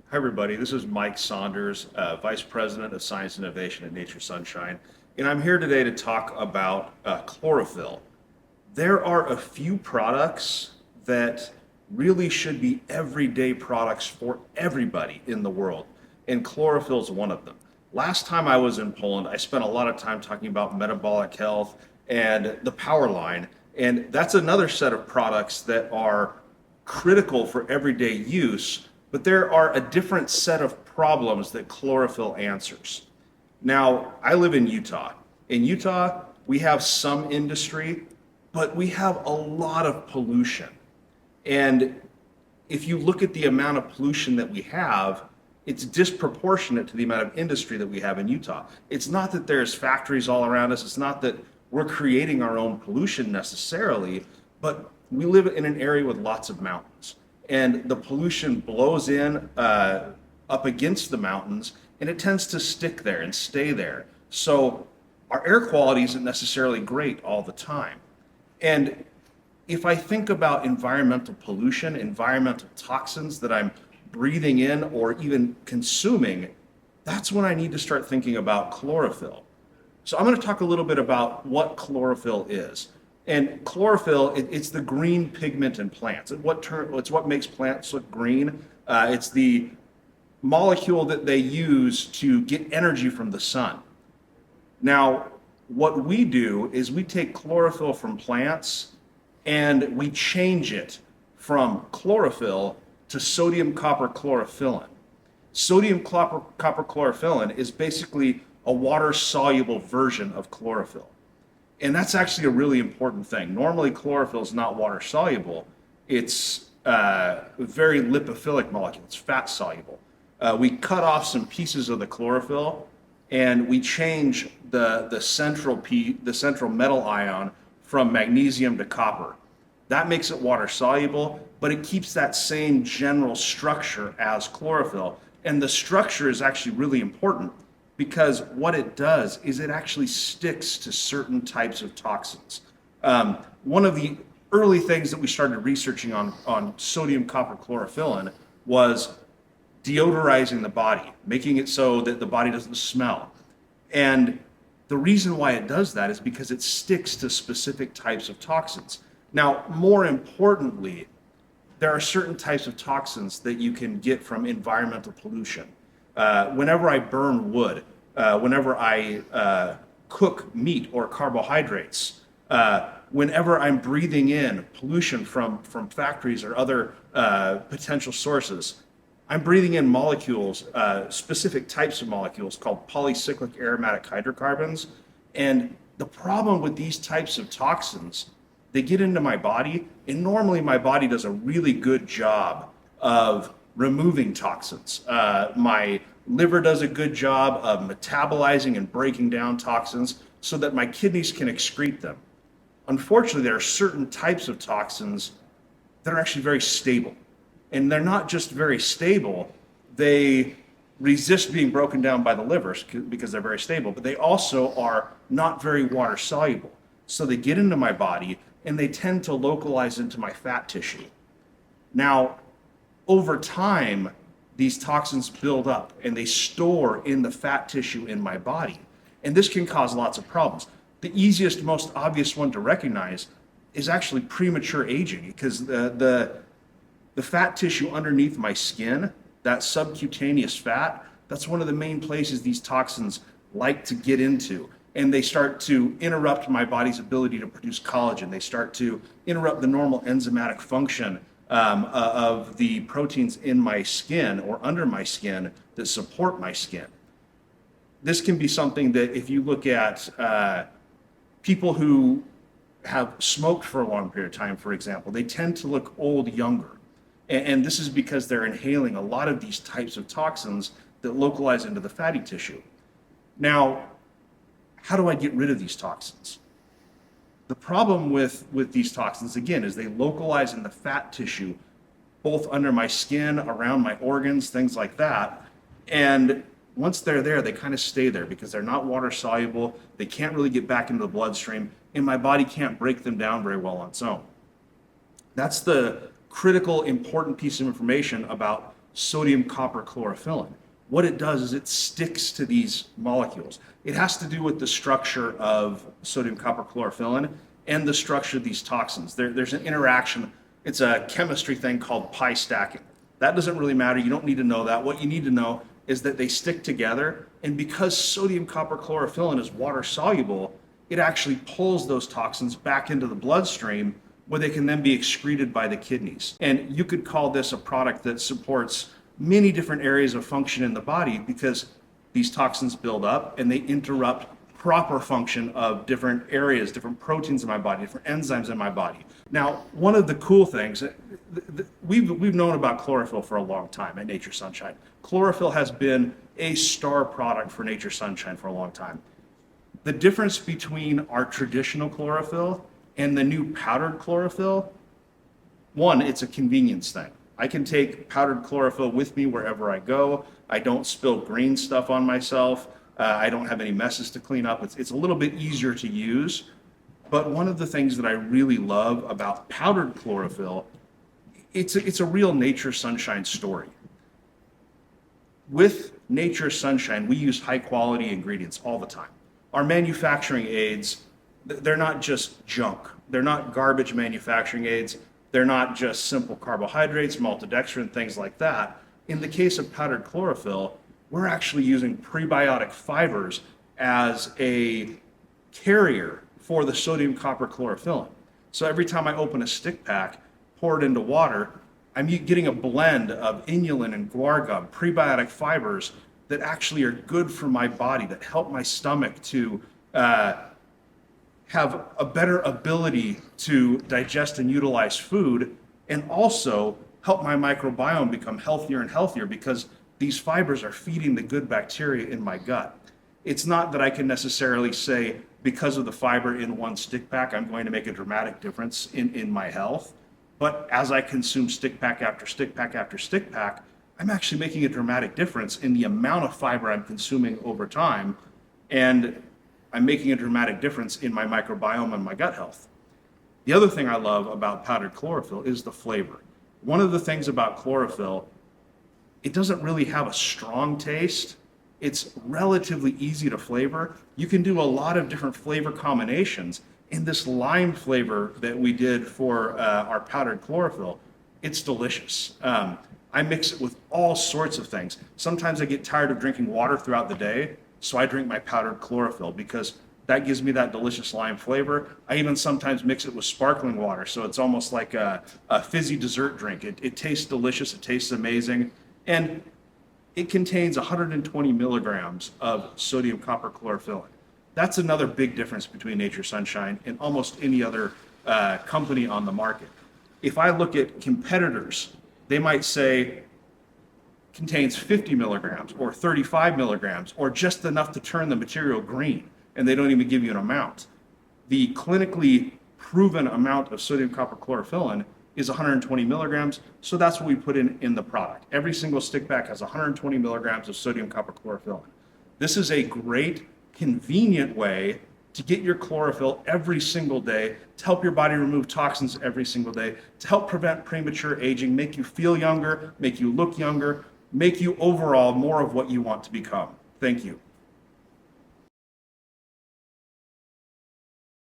Hi, everybody. This is Mike Saunders, Vice President of Science Innovation at Nature Sunshine, and I'm here today to talk about chlorophyll. There are a few products that really should be everyday products for everybody in the world, and chlorophyll is one of them. Last time I was in Poland, I spent a lot of time talking about metabolic health and the power line, and that's another set of products that are critical for everyday use, but there are a different set of problems that chlorophyll answers. Now, I live in Utah. In Utah, we have some industry, but we have a lot of pollution. And if you look at the amount of pollution that we have, it's disproportionate to the amount of industry that we have in Utah. It's not that there's factories all around us, it's not that we're creating our own pollution necessarily, but we live in an area with lots of mountains. And the pollution blows in up against the mountains, and it tends to stick there and stay there. So our air quality isn't necessarily great all the time. And if I think about environmental pollution, environmental toxins that I'm breathing in or even consuming, that's when I need to start thinking about chlorophyll. So I'm going to talk a little bit about what chlorophyll is. And chlorophyll, it's the green pigment in plants. It's what makes plants look green. It's the molecule that they use to get energy from the sun. Now, what we do is we take chlorophyll from plants and we change it from chlorophyll to sodium copper chlorophyllin. Sodium copper chlorophyllin is basically a water-soluble version of chlorophyll. And that's actually a really important thing. Normally, chlorophyll is not water-soluble. It's a very lipophilic molecule. It's fat-soluble. We cut off some pieces of the chlorophyll, and we change the central metal ion from magnesium to copper. That makes it water-soluble, but it keeps that same general structure as chlorophyll. And the structure is actually really important, because what it does is it actually sticks to certain types of toxins. One of the early things that we started researching on sodium copper chlorophyllin was deodorizing the body, making it so that the body doesn't smell. And the reason why it does that is because it sticks to specific types of toxins. Now, more importantly, there are certain types of toxins that you can get from environmental pollution. Whenever I burn wood, whenever I cook meat or carbohydrates, whenever I'm breathing in pollution from factories or other potential sources, I'm breathing in molecules, specific types of molecules called polycyclic aromatic hydrocarbons. And the problem with these types of toxins, they get into my body, and normally my body does a really good job of removing toxins. My liver does a good job of metabolizing and breaking down toxins so that my kidneys can excrete them. Unfortunately, there are certain types of toxins that are actually very stable. And they're not just very stable, they resist being broken down by the livers because they're very stable, but they also are not very water soluble. So they get into my body and they tend to localize into my fat tissue. Now, over time, these toxins build up and they store in the fat tissue in my body. And this can cause lots of problems. The easiest, most obvious one to recognize is actually premature aging, because the fat tissue underneath my skin, that subcutaneous fat, that's one of the main places these toxins like to get into. And they start to interrupt my body's ability to produce collagen. They start to interrupt the normal enzymatic function of the proteins in my skin or under my skin that support my skin. This can be something that if you look at people who have smoked for a long period of time, for example, they tend to look old younger. And this is because they're inhaling a lot of these types of toxins that localize into the fatty tissue. Now, how do I get rid of these toxins? The problem with these toxins, again, is they localize in the fat tissue, both under my skin, around my organs, things like that. And once they're there, they kind of stay there because they're not water soluble. They can't really get back into the bloodstream, and my body can't break them down very well on its own. That's the critical, important piece of information about sodium copper chlorophyllin. What it does is it sticks to these molecules. It has to do with the structure of sodium copper chlorophyllin and the structure of these toxins. There's an interaction. It's a chemistry thing called pi stacking. That doesn't really matter. You don't need to know that. What you need to know is that they stick together, and because sodium copper chlorophyllin is water soluble, it actually pulls those toxins back into the bloodstream where they can then be excreted by the kidneys. And you could call this a product that supports many different areas of function in the body because these toxins build up and they interrupt proper function of different areas, different proteins in my body, different enzymes in my body. Now, one of the cool things, we've known about chlorophyll for a long time at Nature Sunshine. Chlorophyll has been a star product for Nature Sunshine for a long time. The difference between our traditional chlorophyll and the new powdered chlorophyll, one, it's a convenience thing. I can take powdered chlorophyll with me wherever I go. I don't spill green stuff on myself. I don't have any messes to clean up. It's a little bit easier to use. But one of the things that I really love about powdered chlorophyll, it's a real Nature Sunshine story. With Nature Sunshine, we use high quality ingredients all the time. Our manufacturing aids, they're not just junk. They're not garbage manufacturing aids. They're not just simple carbohydrates, maltodextrin, things like that. In the case of powdered chlorophyll, we're actually using prebiotic fibers as a carrier for the sodium copper chlorophyllin. So every time I open a stick pack, pour it into water, I'm getting a blend of inulin and guar gum, prebiotic fibers that actually are good for my body, that help my stomach to have a better ability to digest and utilize food, and also help my microbiome become healthier and healthier because these fibers are feeding the good bacteria in my gut. It's not that I can necessarily say, because of the fiber in one stick pack, I'm going to make a dramatic difference in my health. But as I consume stick pack after stick pack after stick pack, I'm actually making a dramatic difference in the amount of fiber I'm consuming over time. And I'm making a dramatic difference in my microbiome and my gut health. The other thing I love about powdered chlorophyll is the flavor. One of the things about chlorophyll, it doesn't really have a strong taste. It's relatively easy to flavor. You can do a lot of different flavor combinations. And this lime flavor that we did for our powdered chlorophyll, it's delicious. I mix it with all sorts of things. Sometimes I get tired of drinking water throughout the day, so I drink my powdered chlorophyll because that gives me that delicious lime flavor. I even sometimes mix it with sparkling water, so it's almost like a fizzy dessert drink. It tastes delicious, it tastes amazing, and it contains 120 milligrams of sodium copper chlorophyllin. That's another big difference between Nature Sunshine and almost any other company on the market. If I look at competitors, they might say contains 50 milligrams or 35 milligrams or just enough to turn the material green, and they don't even give you an amount. The clinically proven amount of sodium copper chlorophyllin is 120 milligrams, so that's what we put in the product. Every single stick pack has 120 milligrams of sodium copper chlorophyllin. This is a great, convenient way to get your chlorophyll every single day, to help your body remove toxins every single day, to help prevent premature aging, make you feel younger, make you look younger, make you overall more of what you want to become. Thank you.